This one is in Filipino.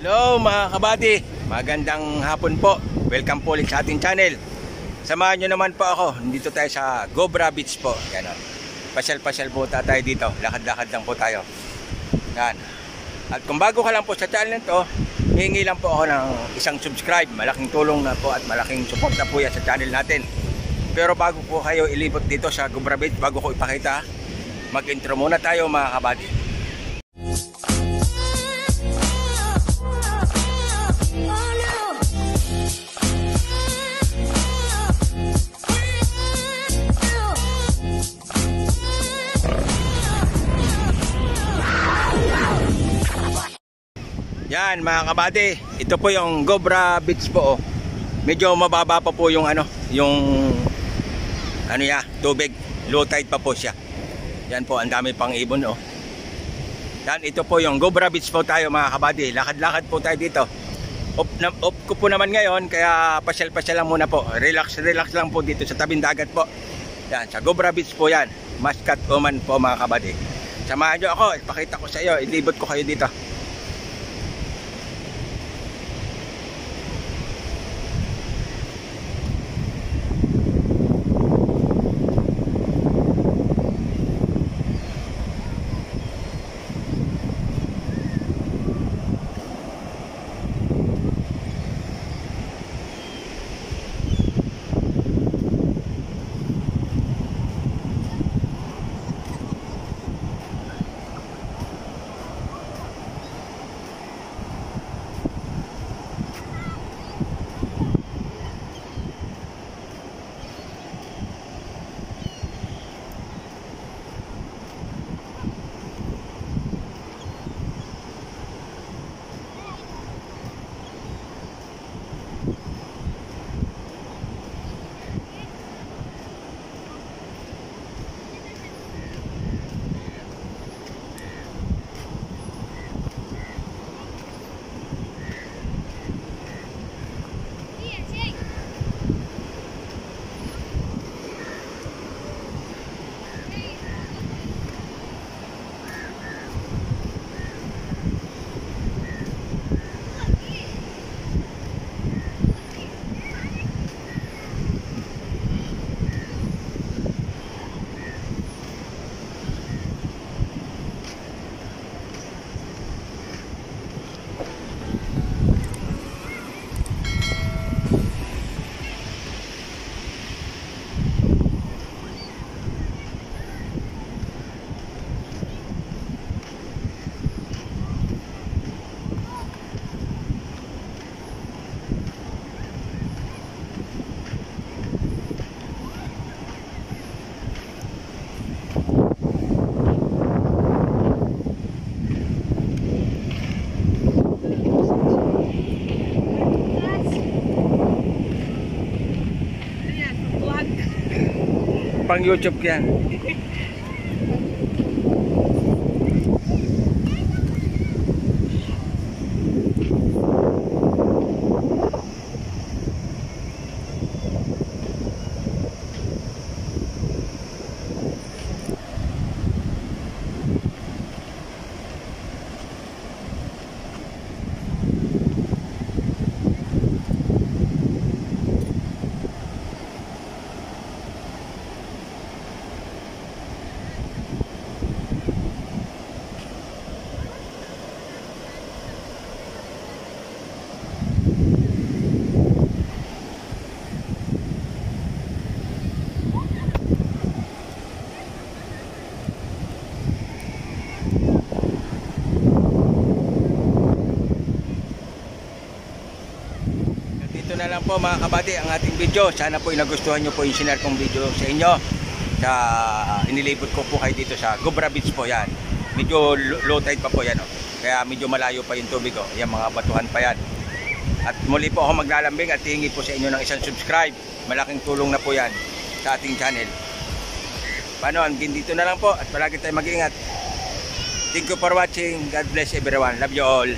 Hello mga kabady, magandang hapon po. Welcome po ulit sa ating channel. Samahan nyo naman po ako. Nandito tayo sa Gobra Beach po. Yan o. Pasyal-pasyal po tayo dito. Lakad-lakad lang po tayo. Yan. At kung bago ka lang po sa channel nito, hihingi lang po ako ng isang subscribe. Malaking tulong na po at malaking support na po yan sa channel natin. Pero bago po kayo ilibot dito sa Gobra Beach, bago ko ipakita, mag-intro muna tayo mga kabady. Yan mga kabady, ito po yung Gobra Beach po. Medyo mababa pa po yung tubig, low tide pa po siya. Yan po, ang dami pang ibon oh. Yan, ito po yung Gobra Beach po tayo mga kabady. Lakad-lakad po tayo dito. Off ko po naman ngayon, kaya pasyal-pasyal lang muna po. Relax lang po dito sa tabing dagat po. Yan, sa Gobra Beach po yan. Muscat Oman po mga kabady. Samahan nyo ako, ipakita ko sa iyo, ilibot ko kayo dito. Pang YouTube yan. Ito na lang po mga kabady ang ating video. Sana po nagustuhan nyo po yung sinare kong video sa inyo. Inilibot ko po kayo dito sa Gobra Beach po yan. Medyo low tide pa po yan oh. Kaya medyo malayo pa yung tubig oh. Yan, mga batuhan pa yan. At muli po ako maglalambing at hihingi po sa inyo ng isang subscribe. Malaking tulong na po yan sa ating channel. Paano, hanggang dito na lang po at palagi tayo mag-ingat. Thank you for watching. God bless everyone. Love you all.